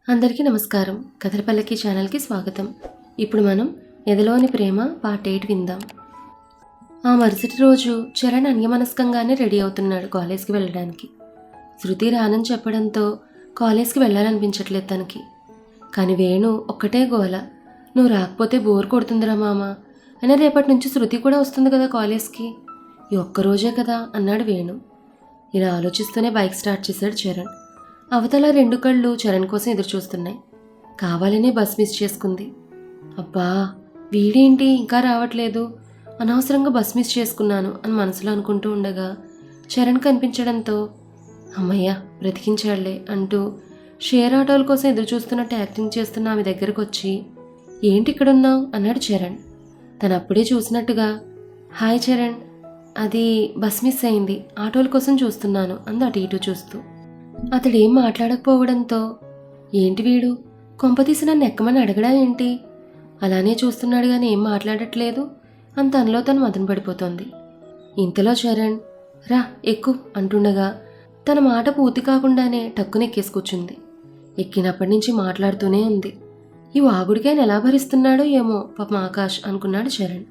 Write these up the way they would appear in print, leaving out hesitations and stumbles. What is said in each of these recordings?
అందరికీ నమస్కారం. కథల పల్లకి ఛానల్కి స్వాగతం. ఇప్పుడు మనం ఎదలోని ప్రేమ పార్ట్ 8 విందాం. ఆ మరుసటి రోజు చరణ్ అన్యమనస్కంగానే రెడీ అవుతున్నాడు కాలేజ్కి వెళ్ళడానికి. శృతి రానని చెప్పడంతో కాలేజ్కి వెళ్ళాలనిపించట్లేదు తనకి. కానీ వేణు ఒక్కటే గోల, నువ్వు రాకపోతే బోర్ కొడుతుందిరా మామ, అయినా రేపటి నుంచి శృతి కూడా వస్తుంది కదా కాలేజ్కి, ఈ ఒక్కరోజే కదా అన్నాడు వేణు. ఇలా ఆలోచిస్తూనే బైక్ స్టార్ట్ చేశాడు చరణ్. అవతల రెండు కళ్ళు చరణ్ కోసం ఎదురు చూస్తున్నాయి. కావాలనే బస్ మిస్ చేసుకుంది. అబ్బా వీడేంటి ఇంకా రావట్లేదు, అనవసరంగా బస్ మిస్ చేసుకున్నాను అని మనసులో అనుకుంటూ ఉండగా చరణ్ కనిపించడంతో అమ్మయ్య బ్రతికించాడులే అంటూ షేర్ ఆటోల కోసం ఎదురు చూస్తున్నట్టు యాక్టింగ్ చేస్తున్న ఆమె దగ్గరకు వచ్చి, ఏంటి ఇక్కడున్నావు అన్నాడు చరణ్. తను అప్పుడే చూసినట్టుగా, హాయ్ చరణ్, అది బస్ మిస్ అయింది, ఆటోల కోసం చూస్తున్నాను అంది అటు ఇటు చూస్తూ. అతడేం మాట్లాడకపోవడంతో, ఏంటి వీడు కొంపతీసి నన్ను ఎక్కమని అడగడా ఏంటి, అలానే చూస్తున్నాడు కానీ ఏం మాట్లాడట్లేదు అని తనలో తను మదన పడిపోతోంది. ఇంతలో చరణ్ రా ఎక్కు అంటుండగా తన మాట పూర్తి కాకుండానే టక్కునెక్కేసి కూర్చుంది. ఎక్కినప్పటి నుంచి మాట్లాడుతూనే ఉంది. ఈ వాగుడికైనా ఎలా భరిస్తున్నాడో ఏమో పాపం ఆకాష్ అనుకున్నాడు చరణ్.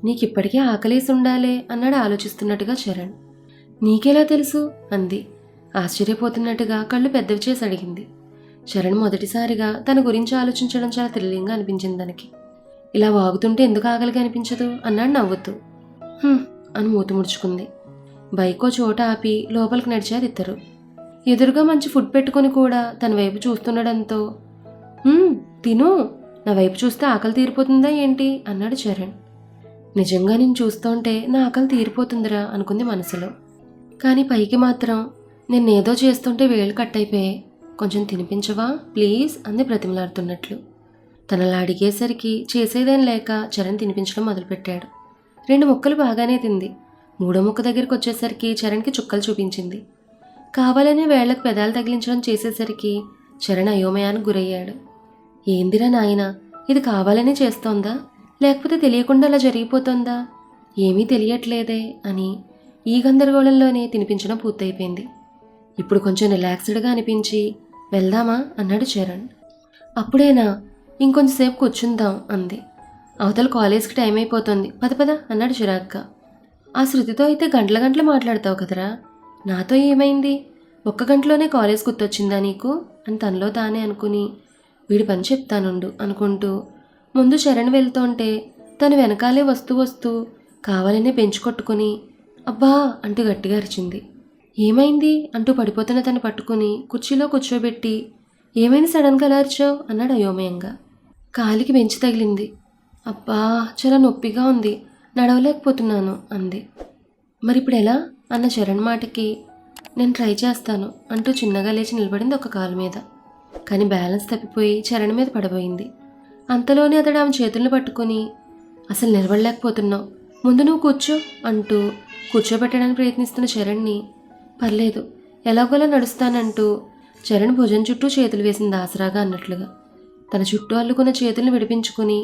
నీకిప్పటికే ఆకలేసి ఉండాలే అన్నాడు ఆలోచిస్తున్నట్టుగా చరణ్. నీకెలా తెలుసు అంది ఆశ్చర్యపోతున్నట్టుగా కళ్ళు పెద్దవి చేసి అడిగింది. చరణ్ మొదటిసారిగా తన గురించి ఆలోచించడం చాలా థ్రిల్లింగ్గా అనిపించింది తనకి. ఇలా వాగుతుంటే ఎందుకు ఆకలిగా అనిపించదు అన్నాడు నవ్వుతూ. అని మూతి ముడుచుకుంది. బైకో చోట ఆపి లోపలికి నడిచారు ఇద్దరు. ఎదురుగా మంచి ఫుడ్ పెట్టుకుని కూడా తన వైపు చూస్తుండడంతో, తిను, నా వైపు చూస్తే ఆకలి తీరిపోతుందా ఏంటి అన్నాడు చరణ్. నిజంగా నేను చూస్తుంటే నా ఆకలి తీరిపోతుందిరా అనుకుంది మనసులో. కానీ పైకి మాత్రం నేనేదో చేస్తుంటే వేళ్ళు కట్ అయిపోయాయి, కొంచెం తినిపించవా ప్లీజ్ అంది బ్రతిమలాడుతున్నట్లు. తనలా అడిగేసరికి చేసేదేం లేక చరణ్ తినిపించడం మొదలుపెట్టాడు. 2 ముక్కలు బాగానే తింది. 3వ ముక్క దగ్గరికి వచ్చేసరికి చరణ్కి చుక్కలు చూపించింది. కావాలనే వేళ్లకు పెదాలు తగిలించడం చేసేసరికి చరణ్ అయోమయానికి గురయ్యాడు. ఏందిరా నాయనా, ఇది కావాలనే చేస్తోందా లేకపోతే తెలియకుండా అలా జరిగిపోతుందా, ఏమీ తెలియట్లేదే అని ఈ గందరగోళంలోనే తినిపించడం పూర్తయిపోయింది. ఇప్పుడు కొంచెం రిలాక్స్డ్గా అనిపించి వెళ్దామా అన్నాడు చరణ్. అప్పుడేనా, ఇంకొంచెంసేపు కూర్చుందాం అంది. అవతల కాలేజ్కి టైం అయిపోతుంది, పద పద అన్నాడు చిరాగ్గా. ఆ శృతితో అయితే గంటల గంటలు మాట్లాడతావు కదరా, నాతో ఏమైంది, 1 గంటలోనే కాలేజ్ గుర్తొచ్చిందా నీకు అని తనలో తానే అనుకుని, వీడి పని చెప్తానుండు అనుకుంటూ ముందు చరణ్ వెళ్తుంటే తను వెనకాలే వస్తూ వస్తూ కావాలనే బెంచ్ కొట్టుకుని అబ్బా అంటూ గట్టిగా అరిచింది. ఏమైంది అంటూ పడిపోతున్న తను పట్టుకుని కుర్చీలో కూర్చోబెట్టి, ఏమైంది సడన్గా అలా అరిచావు అన్నాడు అయోమయంగా. కాలికి బెంచి తగిలింది. అబ్బా చాలా నొప్పిగా ఉంది, నడవలేకపోతున్నాను అంది. మరి ఇప్పుడు ఎలా అన్న చరణ్ మాటకి, నేను ట్రై చేస్తాను అంటూ చిన్నగా లేచి నిలబడింది ఒక కాలు మీద. కానీ బ్యాలెన్స్ తప్పిపోయి చరణ్ మీద పడబోయింది. అంతలోనే అతడు ఆమె చేతులను పట్టుకుని, అసలు నిలబడలేకపోతున్నావు, ముందు నువ్వు కూర్చో అంటూ కూర్చోబెట్టడానికి ప్రయత్నిస్తున్న చరణ్ని, పర్లేదు ఎలాగోలా నడుస్తానంటూ చరణ్ భుజం చుట్టూ చేతులు వేసింది ఆసరాగా అన్నట్లుగా. తన చుట్టూ అల్లుకున్న చేతులను విడిపించుకుని,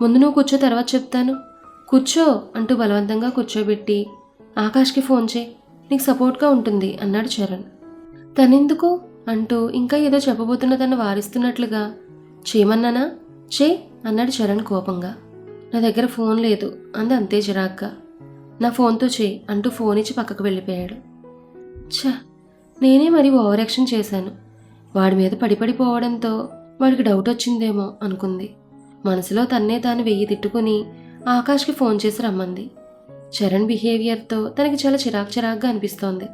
ముందు నువ్వు కూర్చో తర్వాత చెప్తాను, కూర్చో అంటూ బలవంతంగా కూర్చోబెట్టి, ఆకాష్కి ఫోన్ చేయి, నీకు సపోర్ట్గా ఉంటుంది అన్నాడు చరణ్. తనెందుకు అంటూ ఇంకా ఏదో చెప్పబోతున్న తను వారిస్తున్నట్లుగా, చేయమన్నానా చేయి అన్నాడు చరణ్ కోపంగా. నా దగ్గర ఫోన్ లేదు అంది అంతే చిరాగ్గా. నా ఫోన్తో చేయి అంటూ ఫోన్ ఇచ్చి పక్కకు వెళ్ళిపోయాడు. నేనే మరి ఓవర్ యాక్షన్ చేశాను, వాడి మీద పడిపోవడంతో వాడికి డౌట్ వచ్చిందేమో అనుకుంది. మనసులో తన్నే తాను వెయ్యి తిట్టుకుని ఆకాష్కి ఫోన్ చేసి రమ్మంది. చరణ్ బిహేవియర్తో తనకి చాలా చిరాగ్గా అనిపిస్తోంది.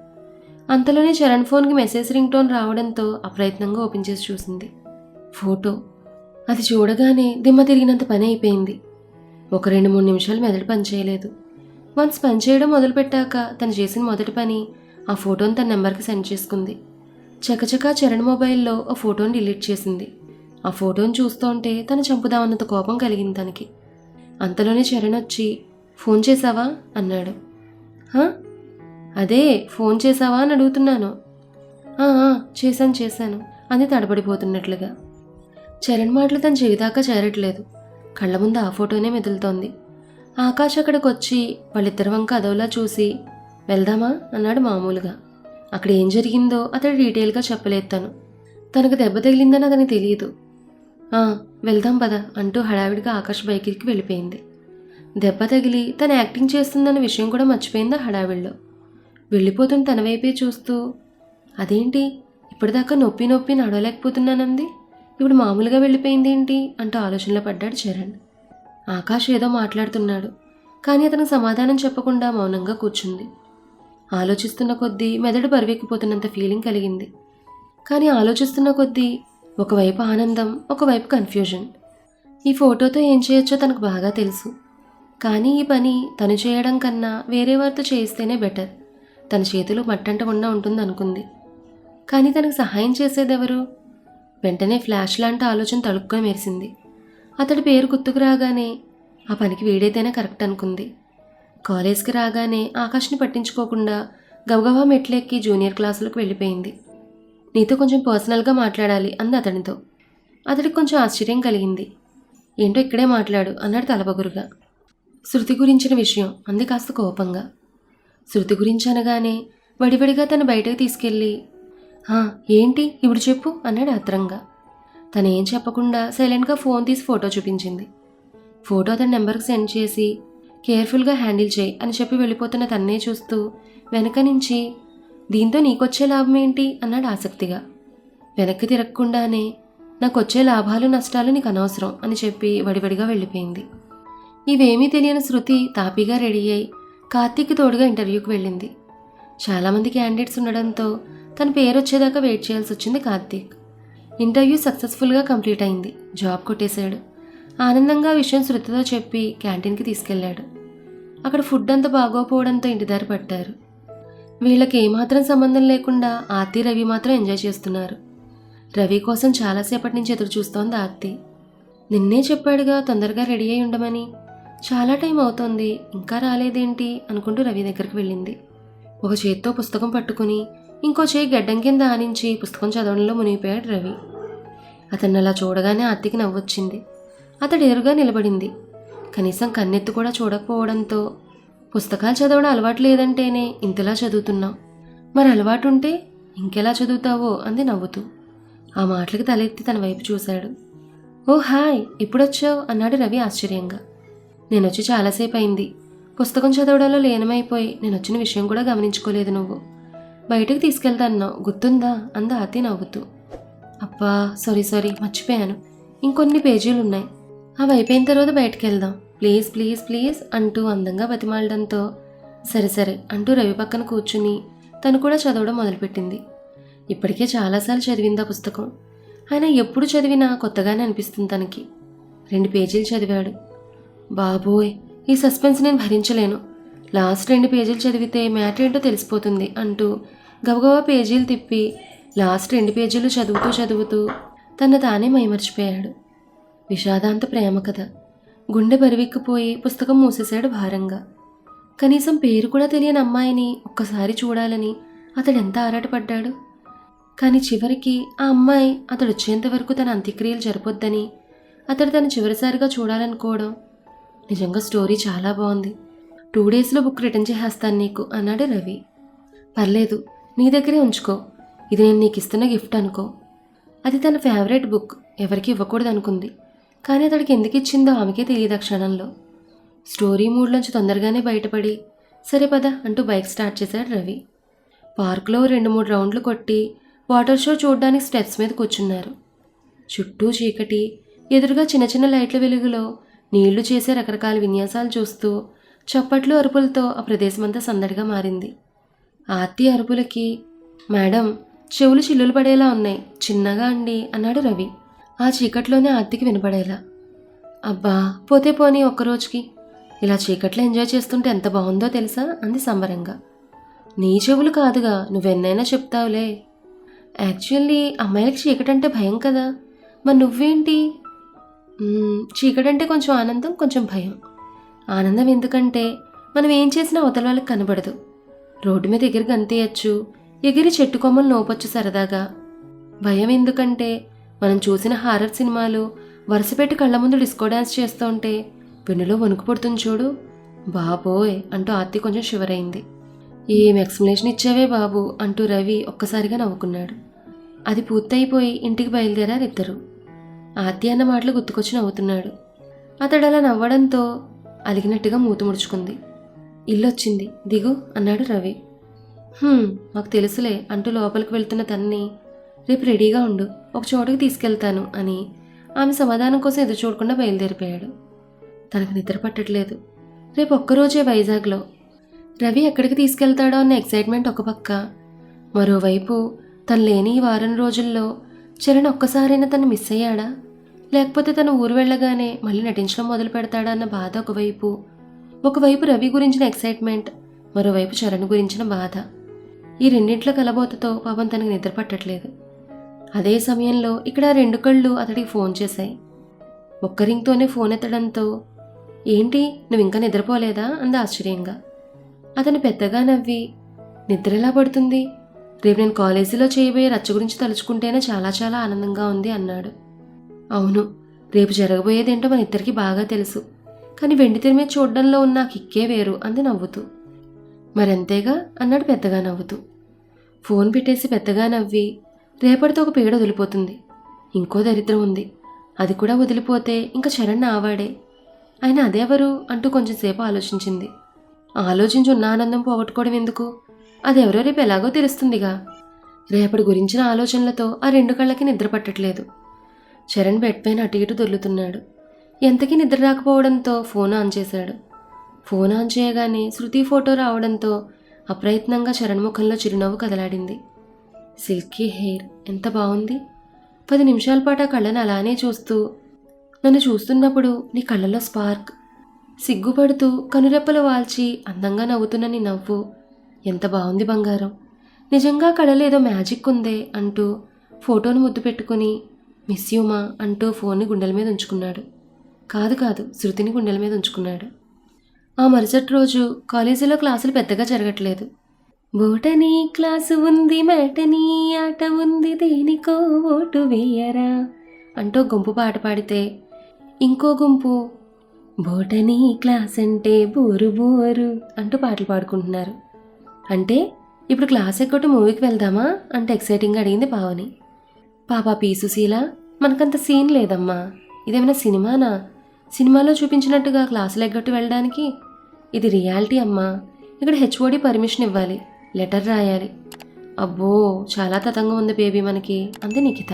అంతలోనే చరణ్ ఫోన్కి మెసేజ్ రింగ్ టోన్ రావడంతో అప్రయత్నంగా ఓపెన్ చేసి చూసింది. ఫోటో. అది చూడగానే దిమ్మ తిరిగినంత పని అయిపోయింది. 1-2-3 నిమిషాలు మెదడు పనిచేయలేదు. వన్స్ పనిచేయడం మొదలుపెట్టాక తను చేసిన మొదటి పని ఆ ఫోటోని తన నెంబర్కి సెండ్ చేసుకుంది. చకచకా చరణ్ మొబైల్లో ఆ ఫోటోని డిలీట్ చేసింది. ఆ ఫోటోని చూస్తుంటే తను చంపుదామన్నంత కోపం కలిగింది తనకి. అంతలోనే చరణ్ వచ్చి, ఫోన్ చేసావా అన్నాడు. అదే ఫోన్ చేసావా అని అడుగుతున్నాను. చేశాను అంది తడబడిపోతున్నట్లుగా. చరణ్ మాటలు తన చెవిదాకా చేరట్లేదు. కళ్ళ ముందు ఆ ఫోటోనే మెదులుతోంది. ఆకాష్ అక్కడికి వచ్చి వాళ్ళిద్దరి వంక అదోలా చూసి, వెళ్దామా అన్నాడు మామూలుగా. అక్కడ ఏం జరిగిందో అతడు డీటెయిల్గా చెప్పలేదు తను. తనకు దెబ్బ తగిలిందని అతనికి తెలియదు. వెళ్దాం పద అంటూ హడావిడిగా ఆకాష్ బైక్కి వెళ్ళిపోయింది. దెబ్బ తగిలి తను యాక్టింగ్ చేస్తుందన్న విషయం కూడా మర్చిపోయింది ఆ హడావిడిలో. వెళ్ళిపోతున్న తన వైపే చూస్తూ, అదేంటి ఇప్పటిదాకా నొప్పి నొప్పి నడవలేకపోతున్నానంది, ఇప్పుడు మామూలుగా వెళ్ళిపోయింది ఏంటి అంటూ ఆలోచనలో పడ్డాడు చరణ్. ఆకాష్ ఏదో మాట్లాడుతున్నాడు, కానీ అతనికి సమాధానం చెప్పకుండా మౌనంగా కూర్చుంది. ఆలోచిస్తున్న కొద్దీ మెదడు బరువెక్కిపోతున్నంత ఫీలింగ్ కలిగింది. కానీ ఆలోచిస్తున్న కొద్దీ ఒకవైపు ఆనందం, ఒకవైపు కన్ఫ్యూజన్. ఈ ఫోటోతో ఏం చేయొచ్చో తనకు బాగా తెలుసు, కానీ ఈ పని తను చేయడం కన్నా వేరే వారితో చేయిస్తేనే బెటర్, తన చేతులు మట్టంటకుండా ఉంటుంది అనుకుంది. కానీ తనకు సహాయం చేసేదెవరు? వెంటనే ఫ్లాష్ లాంటి ఆలోచన తళుక్కుని మెరిసింది. అతడి పేరు గుర్తుకు రాగానే ఆ పనికి వీడైతేనే కరెక్ట్ అనుకుంది. కాలేజ్కి రాగానే ఆకాష్ని పట్టించుకోకుండా గబగబా మెట్లెక్కి జూనియర్ క్లాసులకు వెళ్ళిపోయింది. నీతో కొంచెం పర్సనల్గా మాట్లాడాలి అంది అతనితో. అతడికి కొంచెం ఆశ్చర్యం కలిగింది. ఏంటో ఇక్కడే మాట్లాడు అన్నాడు తలపగురుగా. శృతి గురించిన విషయం అంది కాస్త కోపంగా. శృతి గురించి అనగానే వడివడిగా తను బయటకు తీసుకెళ్ళి, ఏంటి ఇప్పుడు చెప్పు అన్నాడు ఆత్రంగా. తనేం చెప్పకుండా సైలెంట్గా ఫోన్ తీసి ఫోటో చూపించింది. ఫోటో అతని నెంబర్కి సెండ్ చేసి కేర్ఫుల్గా హ్యాండిల్ చేయి అని చెప్పి వెళ్ళిపోతున్న తన్నే చూస్తూ వెనక నుంచి, దీంతో నీకొచ్చే లాభం ఏంటి అన్నాడు ఆసక్తిగా. వెనక్కి తిరగకుండానే, నాకొచ్చే లాభాలు నష్టాలు నీకు అనవసరం అని చెప్పి వడివడిగా వెళ్ళిపోయింది. ఇవేమీ తెలియని శృతి తాపీగా రెడీ అయి కార్తీక్కి తోడుగా ఇంటర్వ్యూకి వెళ్ళింది. చాలామంది క్యాండిడేట్స్ ఉండడంతో తన పేరు వచ్చేదాకా వెయిట్ చేయాల్సి వచ్చింది కార్తీక్. ఇంటర్వ్యూ సక్సెస్ఫుల్గా కంప్లీట్ అయింది. జాబ్ కొట్టేశాడు. ఆనందంగా విషయం శృతితో చెప్పి క్యాంటీన్కి తీసుకెళ్లాడు. అక్కడ ఫుడ్ అంతా బాగోపోవడంతో ఇంటిదారి పట్టారు. వీళ్ళకి ఏమాత్రం సంబంధం లేకుండా ఆర్తి రవి మాత్రం ఎంజాయ్ చేస్తున్నారు. రవి కోసం చాలాసేపటి నుంచి ఎదురు చూస్తోంది ఆర్తి. నిన్నే చెప్పాడుగా తొందరగా రెడీ అయి ఉండమని, చాలా టైం అవుతోంది ఇంకా రాలేదేంటి అనుకుంటూ రవి దగ్గరికి వెళ్ళింది. ఒక చేత్తో పుస్తకం పట్టుకుని ఇంకో చేయి గడ్డం కింద ఆనించి పుస్తకం చదవడంలో మునిగిపోయాడు రవి. అతన్ని అలా చూడగానే ఆర్తికి నవ్వొచ్చింది. అతడు ఎదురుగా నిలబడింది. కనీసం కన్నెత్తి కూడా చూడకపోవడంతో, పుస్తకాలు చదవడం అలవాటు లేదంటేనే ఇంతలా చదువుతున్నావు, మరి అలవాటు ఉంటే ఇంకెలా చదువుతావో అంది నవ్వుతూ. ఆ మాటలకి తలెత్తి తన వైపు చూశాడు. ఓ హాయ్, ఎప్పుడొచ్చావు అన్నాడు రవి ఆశ్చర్యంగా. నేనొచ్చి చాలాసేపు అయింది. పుస్తకం చదవడంలో లీనమైపోయి నేనొచ్చిన విషయం కూడా గమనించుకోలేదు నువ్వు. బయటకు తీసుకెళ్తాన్నావు గుర్తుందా అంది ఆర్తి నవ్వుతూ. అబ్బా సారీ మర్చిపోయాను, ఇంకొన్ని పేజీలు ఉన్నాయి, అవి అయిపోయిన తర్వాత బయటకు వెళ్దాం ప్లీజ్ ప్లీజ్ ప్లీజ్ అంటూ అందంగా బతిమాలడంతో సరే అంటూ రవి పక్కన కూర్చుని తను కూడా చదవడం మొదలుపెట్టింది. ఇప్పటికే చాలాసార్లు చదివింది ఆ పుస్తకం. ఆయన ఎప్పుడు చదివినా కొత్తగానే అనిపిస్తుంది తనకి. 2 పేజీలు చదివాడు. బాబోయ్, ఈ సస్పెన్స్ నేను భరించలేను, లాస్ట్ 2 పేజీలు చదివితే మ్యాటర్ ఏంటో తెలిసిపోతుంది అంటూ గబగబా పేజీలు తిప్పి లాస్ట్ 2 పేజీలు చదువుతూ తన తానే మైమర్చిపోయాడు. విషాదాంత ప్రేమ కథ. గుండె బరివెక్కిపోయి పుస్తకం మూసేశాడు భారంగా. కనీసం పేరు కూడా తెలియని అమ్మాయిని ఒక్కసారి చూడాలని అతడెంత ఆరాటపడ్డాడు. కానీ చివరికి ఆ అమ్మాయి అతడు వచ్చేంత వరకు తన అంత్యక్రియలు జరపొద్దని అతడు తను చివరిసారిగా చూడాలనుకోవడం. నిజంగా స్టోరీ చాలా బాగుంది. 2 డేస్లో బుక్ రిటర్న్ చేసేస్తాను నీకు అన్నాడు రవి. పర్లేదు, నీ దగ్గరే ఉంచుకో, ఇది నేను నీకు ఇస్తున్న గిఫ్ట్ అనుకో. అది తన ఫేవరెట్ బుక్, ఎవరికి ఇవ్వకూడదు అనుకుంది. కానీ అతడికి ఎందుకు ఇచ్చిందో ఆమెకే తెలియదు ఆ క్షణంలో. స్టోరీ మూడ్లోంచి తొందరగానే బయటపడి సరే పద అంటూ బైక్ స్టార్ట్ చేశాడు రవి. పార్కులో 2-3 రౌండ్లు కొట్టి వాటర్ షో చూడడానికి స్టెప్స్ మీద కూర్చున్నారు. చుట్టూ చీకటి, ఎదురుగా చిన్న చిన్న లైట్ల వెలుగులో నీళ్లు చేసే రకరకాల విన్యాసాలు చూస్తూ చప్పట్లు అరుపులతో ఆ ప్రదేశమంతా సందడిగా మారింది. ఆర్తి అరుపులకి, మేడం చెవులు చిల్లులు పడేలా ఉన్నాయి, చిన్నగా అండి అన్నాడు రవి. ఆ చీకట్లోనే ఆర్తికి వినపడేలా. అబ్బా పోతే పోనీ ఒక్కరోజుకి, ఇలా చీకట్లో ఎంజాయ్ చేస్తుంటే ఎంత బాగుందో తెలుసా అంది సంబరంగా. నీ చెవులు కాదుగా, నువ్వెన్నైనా చెప్తావులే. యాక్చువల్లీ అమ్మాయిలకి చీకటంటే భయం కదా, మరి నువ్వేంటి? చీకటంటే కొంచెం ఆనందం, కొంచెం భయం. ఆనందం ఎందుకంటే మనం ఏం చేసినా అవతల వాళ్ళకి కనబడదు. రోడ్డు మీద ఎగిరి గంతేయచ్చు, ఎగిరి చెట్టు కొమ్మలు నోపొచ్చు సరదాగా. భయం ఎందుకంటే మనం చూసిన హారర్ సినిమాలు వరుసపెట్టి కళ్ళ ముందు డిస్కో డ్యాన్స్ చేస్తూ ఉంటే వెన్నులో వణుకు పుడుతుంది చూడు. బాబోయ్ అంటూ ఆర్తి కొంచెం షివర్ అయింది. ఏం ఎక్స్ప్లెనేషన్ ఇచ్చావే బాబు అంటూ రవి ఒక్కసారిగా నవ్వుకున్నాడు. అది పూర్తయిపోయి ఇంటికి బయలుదేరారు ఇద్దరు. ఆద్య అన్న మాటలు గుర్తుకొచ్చి నవ్వుతున్నాడు. అతడు అలా నవ్వడంతో అలిగినట్టుగా మూతి ముడుచుకుంది. ఇల్లొచ్చింది, దిగు అన్నాడు రవి. మాకు తెలుసులే అంటూ లోపలికి వెళ్తున్న తనని, రేపు రెడీగా ఉండు, ఒక చోటుకి తీసుకెళ్తాను అని ఆమె సమాధానం కోసం ఎదురు చూడకుండా బయలుదేరిపోయాడు. తనకు నిద్ర పట్టట్లేదు. రేపు ఒక్కరోజే వైజాగ్లో. రవి ఎక్కడికి తీసుకెళ్తాడో అన్న ఎక్సైట్మెంట్ ఒక పక్క, మరోవైపు తను లేని ఈ వారం రోజుల్లో చరణ్ ఒక్కసారైనా తను మిస్ అయ్యాడా, లేకపోతే తను ఊరు వెళ్ళగానే మళ్ళీ నటించడం మొదలు పెడతాడా అన్న బాధ ఒకవైపు రవి గురించిన ఎక్సైట్మెంట్, మరోవైపు చరణ్ గురించిన బాధ. ఈ రెండింట్ల కలబోతతో పాపం తనకు నిద్ర పట్టట్లేదు. అదే సమయంలో ఇక్కడ ఆ రెండు కళ్ళు అతడికి ఫోన్ చేశాయి. ఒక్క రింగ్తోనే ఫోన్ ఎత్తడంతో, ఏంటి నువ్వు ఇంకా నిద్రపోలేదా అంది ఆశ్చర్యంగా. అతను పెద్దగా నవ్వి, నిద్ర ఎలా పడుతుంది, రేపు నేను కాలేజీలో చేయబోయే రచ్చ గురించి తలుచుకుంటేనే చాలా చాలా ఆనందంగా ఉంది అన్నాడు. అవును, రేపు జరగబోయేదేంటో మన ఇద్దరికి బాగా తెలుసు, కానీ వెండితెర మీద చూడడంలో ఉన్న కిక్కే వేరు అంది నవ్వుతూ. మరంతేగా అన్నాడు పెద్దగా నవ్వుతూ. ఫోన్ పెట్టేసి పెద్దగా నవ్వి, రేపటితో ఒక పీడ వదిలిపోతుంది, ఇంకో దరిద్రం ఉంది, అది కూడా వదిలిపోతే ఇంకా చరణ్ ఆవాడే. ఆయన అదెవరు అంటూ కొంచెంసేపు ఆలోచించింది. ఆలోచించి ఉన్న ఆనందం పోగొట్టుకోవడం ఎందుకు, అదెవరో రేపు ఎలాగో తెలుస్తుందిగా. రేపటి గురించిన ఆలోచనలతో ఆ రెండు కళ్ళకి నిద్ర పట్టట్లేదు. చరణ్ బెడ్ పైన అటు ఇటు దొర్లుతున్నాడు. ఎంతకీ నిద్ర రాకపోవడంతో ఫోన్ ఆన్ చేశాడు. ఫోన్ ఆన్ చేయగానే శృతి ఫోటో రావడంతో అప్రయత్నంగా చరణ్ ముఖంలో చిరునవ్వు కదలాడింది. సిల్కీ హెయిర్ ఎంత బాగుంది. 10 నిమిషాల పాటు ఆ కళ్ళను అలానే చూస్తూ, నన్ను చూస్తున్నప్పుడు నీ కళ్ళలో స్పార్క్, సిగ్గుపడుతూ కనురెప్పలు వాల్చి అందంగా నవ్వుతున్న నీ నవ్వు ఎంత బాగుంది బంగారం, నిజంగా కళ్ళలో ఏదో మ్యాజిక్ ఉందే అంటూ ఫోటోను ముద్దు పెట్టుకుని మిస్ యూ మా అంటూ ఫోన్ని గుండెల మీద ఉంచుకున్నాడు. కాదు శృతిని గుండెల మీద ఉంచుకున్నాడు. ఆ మరుసటి రోజు కాలేజీలో క్లాసులు పెద్దగా జరగట్లేదు. బోటనీ క్లాసు ఉంది, మేటనీ ఆట ఉంది, దేనికో ఓటు వేయరా అంటూ గుంపు పాట పాడితే ఇంకో గుంపు బోటనీ క్లాస్ అంటే బోరు బోరు అంటూ పాటలు పాడుకుంటున్నారు. అంటే ఇప్పుడు క్లాస్ ఎగ్గొట్టు మూవీకి వెళ్దామా అంటే ఎక్సైటింగ్గా అడిగింది పావని. పాపా పీసుశీల, మనకంత సీన్ లేదమ్మా, ఇదేమైనా సినిమానా, సినిమాలో చూపించినట్టుగా క్లాసులు ఎగ్గొట్టు వెళ్ళడానికి? ఇది రియాలిటీ అమ్మా, ఇక్కడ హెచ్ఓడి పర్మిషన్ ఇవ్వాలి, లెటర్ రాయాలి. అబ్బో చాలా తతంగా ఉంది బేబీ మనకి అంది నిఖిత.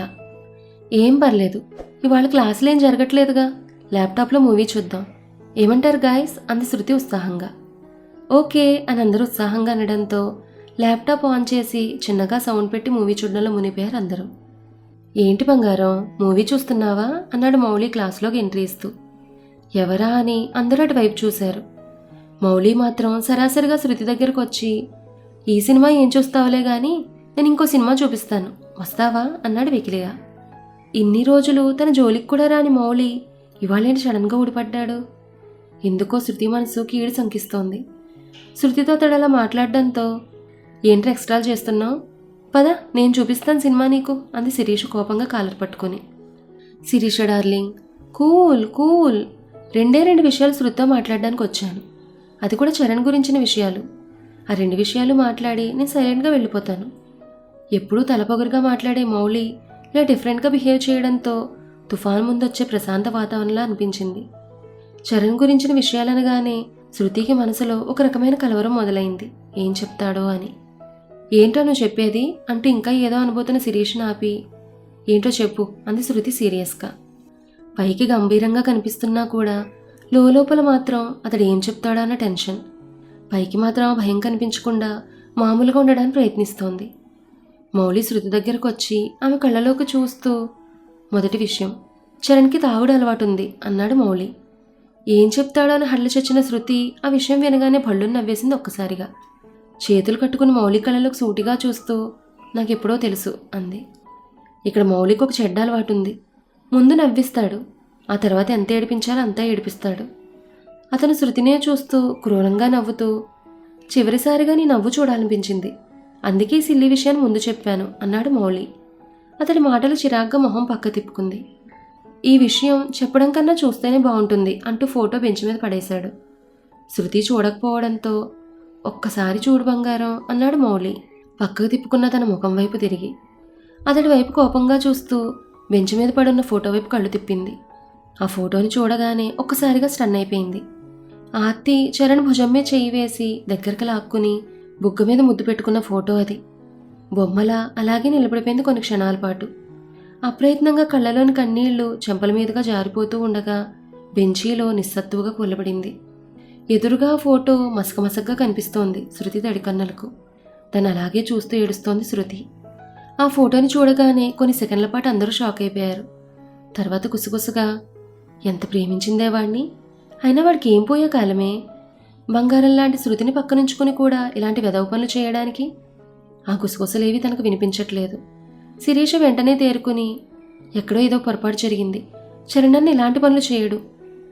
ఏం పర్లేదు, ఇవాళ క్లాసులు ఏం జరగట్లేదుగా, ల్యాప్టాప్లో మూవీ చూద్దాం, ఏమంటారు గాయస్ అంది శృతి ఉత్సాహంగా. ఓకే అని అందరూ ఉత్సాహంగా అనడంతో ల్యాప్టాప్ ఆన్ చేసి చిన్నగా సౌండ్ పెట్టి మూవీ చూడడంలో మునిపోయారు అందరూ. ఏంటి బంగారం మూవీ చూస్తున్నావా అన్నాడు మౌళి క్లాస్లోకి ఎంట్రీ ఇస్తూ. ఎవరా అని అందరూ అటువైపు చూశారు. మౌళి మాత్రం సరాసరిగా శృతి దగ్గరకు వచ్చి, ఈ సినిమా ఏం చూస్తావులే గాని నేను ఇంకో సినిమా చూపిస్తాను, వస్తావా అన్నాడు వెకిలిగా. ఇన్ని రోజులు తన జోలికి కూడా రాని మౌళి ఇవాళేంటి సడన్గా ఊడిపడ్డాడు. ఎందుకో శృతి మనసు కీడు శంకిస్తోంది. శృతితో తడలా మాట్లాడడంతో, ఏంటి ఎక్స్ట్రాలు చేస్తున్నావు, పద నేను చూపిస్తాను సినిమా నీకు అంది శిరీష కోపంగా కాలర్ పట్టుకొని. శిరీష డార్లింగ్, కూల్, 2 విషయాలు శృతితో మాట్లాడడానికి వచ్చాను, అది కూడా చరణ్ గురించిన విషయాలు. ఆ 2 విషయాలు మాట్లాడి నేను సైలెంట్గా వెళ్ళిపోతాను. ఎప్పుడూ తలపొగరుగా మాట్లాడే మౌళి ఇలా డిఫరెంట్గా బిహేవ్ చేయడంతో తుఫాన్ ముందొచ్చే ప్రశాంత వాతావరణంలా అనిపించింది. చరణ్ గురించిన విషయాలనగానే శృతికి మనసులో ఒక రకమైన కలవరం మొదలైంది, ఏం చెప్తాడో అని. ఏంటో నువ్వు చెప్పేది అంటూ ఇంకా ఏదో అనుబోతున్న శిరీష్ని ఆపి, ఏంటో చెప్పు అంది శృతి సీరియస్గా. పైకి గంభీరంగా కనిపిస్తున్నా కూడా లోపల మాత్రం అతడు ఏం చెప్తాడా అన్న టెన్షన్. పైకి మాత్రం ఆ భయం కనిపించకుండా మామూలుగా ఉండడానికి ప్రయత్నిస్తోంది. మౌళి శృతి దగ్గరకు వచ్చి ఆమె కళ్ళలోకి చూస్తూ, మొదటి విషయం, చరణ్కి తాగుడు అలవాటుంది అన్నాడు మౌళి. ఏం చెప్తాడో అని హడలు చచ్చిన శృతి ఆ విషయం వినగానే భళ్ళుని నవ్వేసింది ఒక్కసారిగా. చేతులు కట్టుకుని మౌళి కళ్ళలోకి సూటిగా చూస్తూ, నాకెప్పుడో తెలుసు అంది. ఇక్కడ మౌళికి ఒక చెడ్డ అలవాటు ఉంది. ముందు నవ్విస్తాడు, ఆ తర్వాత ఎంత ఏడిపించాలో అంతా ఏడిపిస్తాడు. అతను శృతినే చూస్తూ క్రూరంగా నవ్వుతూ, చివరిసారిగా నీ నవ్వు చూడాలనిపించింది, అందుకే సిల్లి విషయాన్ని ముందు చెప్పాను అన్నాడు మౌళి. అతడి మాటలు చిరాగ్గా మొహం పక్క తిప్పుకుంది. ఈ విషయం చెప్పడం కన్నా చూస్తేనే బాగుంటుంది అంటూ ఫోటో బెంచ్ మీద పడేశాడు. శృతి చూడకపోవడంతో, ఒక్కసారి చూడు బంగారం అన్నాడు మౌళి పక్కకు తిప్పుకున్న తన ముఖం వైపు తిరిగి. అతడి వైపు కోపంగా చూస్తూ బెంచ్ మీద పడున్న ఫోటో వైపు కళ్ళు తిప్పింది. ఆ ఫోటోని చూడగానే ఒక్కసారిగా స్టన్ అయిపోయింది. ఆర్తి చరణ్ భుజం మీద చెయ్యి వేసి దగ్గరికి లాక్కుని బుగ్గ మీద ముద్దు పెట్టుకున్న ఫోటో అది. బొమ్మలా అలాగే నిలబడిపోయింది కొన్ని క్షణాల పాటు. అప్రయత్నంగా కళ్ళలోని కన్నీళ్లు చెంపల మీదుగా జారిపోతూ ఉండగా బెంచీలో నిస్సత్తువుగా కూలబడింది. ఎదురుగా ఫోటో మసకమసగ్గా కనిపిస్తోంది శృతి తడికన్నలకు. తను అలాగే చూస్తూ ఏడుస్తోంది శృతి. ఆ ఫోటోని చూడగానే కొన్ని సెకండ్ల పాటు అందరూ షాక్ అయిపోయారు. తర్వాత కుసుగుసుగా, ఎంత ప్రేమించిందే వాణ్ణి, అయినా వాడికి ఏం పోయే కాలమే, బంగారం లాంటి శృతిని పక్కనుంచుకుని కూడా ఇలాంటి వెధవ పనులు చేయడానికి. ఆ గుసగుసలేవి తనకు వినిపించట్లేదు. శిరీష వెంటనే తేరుకుని, ఎక్కడో ఏదో పొరపాటు జరిగింది, చరణ్ ఇలాంటి పనులు చేయడు,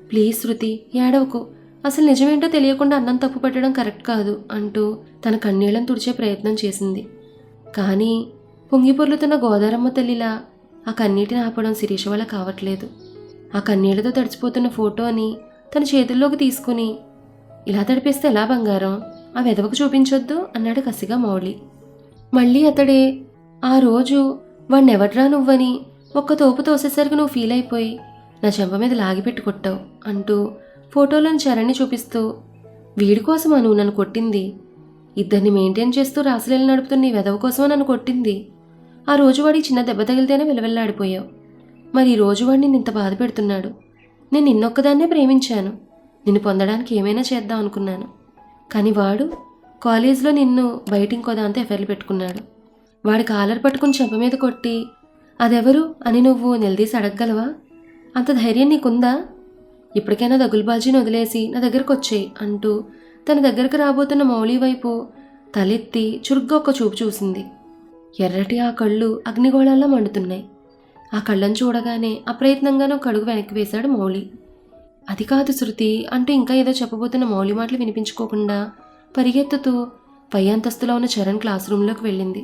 ప్లీజ్ శృతి ఏడవకు, అసలు నిజమేంటో తెలియకుండా అన్నం తప్పు పట్టడం కరెక్ట్ కాదు అంటూ తన కన్నీళ్లను తుడిచే ప్రయత్నం చేసింది. కానీ పొంగిపొర్లుతున్న గోదారమ్మ తల్లిలా ఆ కన్నీటిని ఆపడం శిరీష వల్ల కావట్లేదు. ఆ కన్నీళ్లతో తడిచిపోతున్న ఫోటోని తన చేతుల్లోకి తీసుకుని, ఇలా తడిపేస్తే ఎలా బంగారం, ఆ వెధవకు చూపించొద్దు అన్నాడు కసిగా మౌళి. మళ్ళీ అతడే, ఆ రోజు వాణ్ణెవడ్రా నువ్వని ఒక్క తోపు తోసేసరికి నువ్వు ఫీల్ అయిపోయి నా చెంప మీద లాగిపెట్టి కొట్టావు అంటూ ఫోటోలోని చరణ్ని చూపిస్తూ, వీడి కోసమా నువ్వు నన్ను కొట్టింది, ఇద్దరిని మెయింటైన్ చేస్తూ రాసలీలు నడుపుతున్న ఈ వెధవ కోసమా నన్ను కొట్టింది, ఆ రోజు వాడికి చిన్న దెబ్బ తగిలితేనే వెలవెల్లాడిపోయావు, మరి ఈ రోజు వాడిని ఇంత బాధ పెడుతున్నాడు, నేను నిన్నొక్కదాన్నే ప్రేమించాను, నిన్ను పొందడానికి ఏమైనా చేద్దాం అనుకున్నాను, కానీ వాడు కాలేజ్లో నిన్ను బయట ఇంకో దాంతో ఎఫైర్లు పెట్టుకున్నాడు, వాడి కాలర్ పట్టుకుని చెంప మీద కొట్టి అదెవరు అని నువ్వు నిలదీసి అడగగలవా, అంత ధైర్యం నీకుందా, ఇప్పటికైనా దగులుబాజీని వదిలేసి నా దగ్గరకు వచ్చేయి అంటూ తన దగ్గరకు రాబోతున్న మౌళి వైపు తలెత్తి చురుగ్గా ఒక చూపు చూసింది. ఎర్రటి ఆ కళ్ళు అగ్నిగోళాల్లో మండుతున్నాయి. ఆ కళ్ళను చూడగానే అప్రయత్నంగానూ కడుగు వెనక్కి వేశాడు మౌళి. అది కాదు శృతి అంటూ ఇంకా ఏదో చెప్పబోతున్న మౌళి మాటలు వినిపించుకోకుండా పరిగెత్తుతూ పై అంతస్తులో ఉన్న చరణ్ క్లాస్ రూమ్లోకి వెళ్ళింది.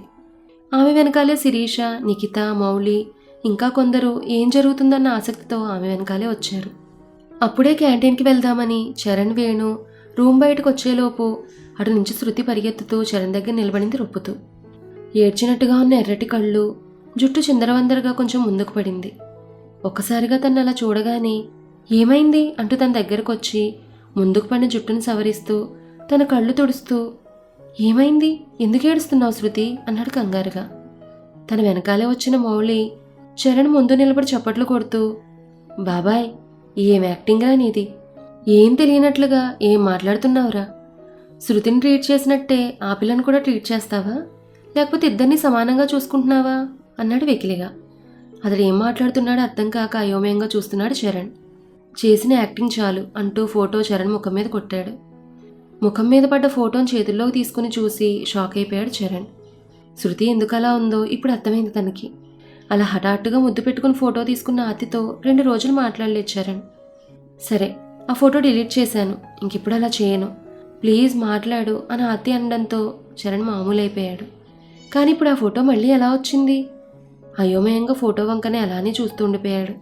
ఆమె వెనకాలే శిరీష, నిఖిత, మౌళి ఇంకా కొందరు ఏం జరుగుతుందన్న ఆసక్తితో ఆమె వెనకాలే వచ్చారు. అప్పుడే క్యాంటీన్కి వెళ్దామని చరణ్, వేణు రూమ్ బయటకు వచ్చేలోపు అటు నుంచి శృతి పరిగెత్తుతూ చరణ్ దగ్గర నిలబడింది రొప్పుతూ. ఏడ్చినట్టుగా ఉన్న ఎర్రటి కళ్ళు, జుట్టు చిందరవందరగా కొంచెం ముందుకు పడింది. ఒక్కసారిగా తను అలా చూడగానే ఏమైంది అంటూ తన దగ్గరకు వచ్చి ముందుకు పడిన జుట్టును సవరిస్తూ తన కళ్ళు తుడుస్తూ, ఏమైంది, ఎందుకు ఏడుస్తున్నావు శృతి అన్నాడు కంగారుగా. తన వెనకాలే వచ్చిన మౌళి చరణ్ ముందు నిలబడి చప్పట్లు కొడుతూ, బాబాయ్ ఏం యాక్టింగ్రా నీది, ఏం తెలియనట్లుగా ఏం మాట్లాడుతున్నావురా, శృతిని ట్రీట్ చేసినట్టే ఆ పిల్లను కూడా ట్రీట్ చేస్తావా, లేకపోతే ఇద్దరిని సమానంగా చూసుకుంటున్నావా అన్నాడు వెకిలిగా. అతడు ఏం మాట్లాడుతున్నాడో అర్థం కాక అయోమయంగా చూస్తున్నాడు చరణ్. చేసిన యాక్టింగ్ చాలు అంటూ ఫోటో చరణ్ ముఖం మీద కొట్టాడు. ముఖం మీద పడ్డ ఫోటోని చేతుల్లోకి తీసుకుని చూసి షాక్ అయిపోయాడు చరణ్. శృతి ఎందుకలా ఉందో ఇప్పుడు అర్థమైంది తనకి. అలా హఠాత్తుగా ముద్దు పెట్టుకుని ఫోటో తీసుకున్న ఆర్తితో 2 రోజులు మాట్లాడలేదు చరణ్. సరే, ఆ ఫోటో డిలీట్ చేశాను, ఇంకిప్పుడు అలా చేయను, ప్లీజ్ మాట్లాడు అని ఆర్తి అనడంతో చరణ్ మామూలు అయిపోయాడు. కానీ ఇప్పుడు ఆ ఫోటో మళ్ళీ ఎలా వచ్చింది? అయోమయంగా ఫోటో వంకనే అలానే చూస్తూ ఉండిపోయాడు.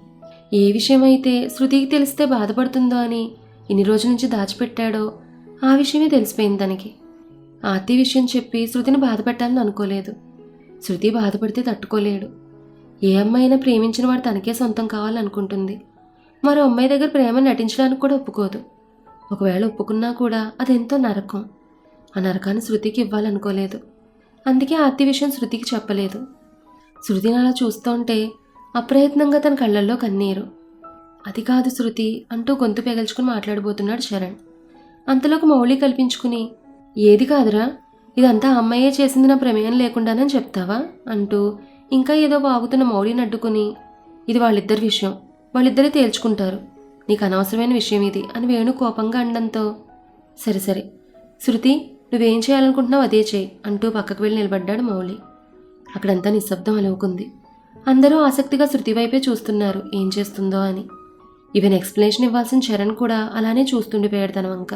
ఏ విషయమైతే శృతికి తెలిస్తే బాధపడుతుందో అని ఇన్ని రోజుల నుంచి దాచిపెట్టాడో ఆ విషయమే తెలిసిపోయింది తనకి. ఆర్తి విషయం చెప్పి శృతిని బాధపెట్టాలని అనుకోలేదు. శృతి బాధపడితే తట్టుకోలేడు. ఏ అమ్మాయి అయినా ప్రేమించిన వాడు తనకే సొంతం కావాలనుకుంటుంది. మరో అమ్మాయి దగ్గర ప్రేమ నటించడానికి కూడా ఒప్పుకోదు. ఒకవేళ ఒప్పుకున్నా కూడా అదెంతో నరకం. ఆ నరకాన్ని శృతికి ఇవ్వాలనుకోలేదు. అందుకే ఆర్తి విషయం శృతికి చెప్పలేదు. శృతిని అలా చూస్తుంటే అప్రయత్నంగా తన కళ్ళల్లో కన్నీరు. అది కాదు శృతి అంటూ గొంతు పెగల్చుకుని మాట్లాడబోతున్నాడు చరణ్. అంతలోకి మౌళి కల్పించుకుని, ఏది కాదురా, ఇదంతా అమ్మాయే చేసింది, నా ప్రమేయం లేకుండానని చెప్తావా అంటూ ఇంకా ఏదో వాగుతున్న మౌళిని అడ్డుకుని, ఇది వాళ్ళిద్దరి విషయం, వాళ్ళిద్దరే తేల్చుకుంటారు, నీకు అనవసరమైన విషయం ఇది అని వేణు కోపంగా అనడంతో, సరే సరే శృతి, నువ్వేం చేయాలనుకుంటున్నావు అదే చేయి అంటూ పక్కకు వెళ్ళి నిలబడ్డాడు మౌళి. అక్కడంతా నిశ్శబ్దం అలవుకుంది. అందరూ ఆసక్తిగా శృతి వైపే చూస్తున్నారు ఏం చేస్తుందో అని. ఈవెన్ ఎక్స్ప్లెనేషన్ ఇవ్వాల్సిన చరణ్ కూడా అలానే చూస్తుండిపోయాడు తన వంక.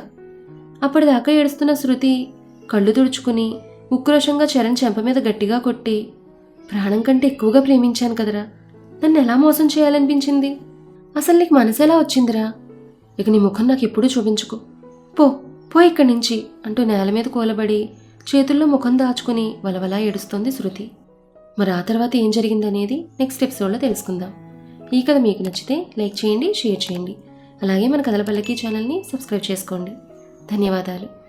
అప్పటిదాకా ఏడుస్తున్న శృతి కళ్ళు తుడుచుకుని ఉక్రోషంగా చరణ్ చెంప మీద గట్టిగా కొట్టి, ప్రాణం కంటే ఎక్కువగా ప్రేమించాను కదరా, నన్ను ఎలా మోసం చేయాలనిపించింది, అసలు నీకు మనసు ఎలా వచ్చిందిరా, ఇక నీ ముఖం నాకు ఎప్పుడూ చూపించుకో, పో పో ఇక్కడి నుంచి అంటూ నేల మీద కూలబడి చేతుల్లో ముఖం దాచుకుని వలవలా ఏడుస్తోంది శృతి. మరి ఆ తర్వాత ఏం జరిగిందనేది నెక్స్ట్ ఎపిసోడ్లో తెలుసుకుందాం. ఈ కథ మీకు నచ్చితే లైక్ చేయండి, షేర్ చేయండి. అలాగే మన కథల పల్లకి ఛానల్ని సబ్స్క్రైబ్ చేసుకోండి. ధన్యవాదాలు.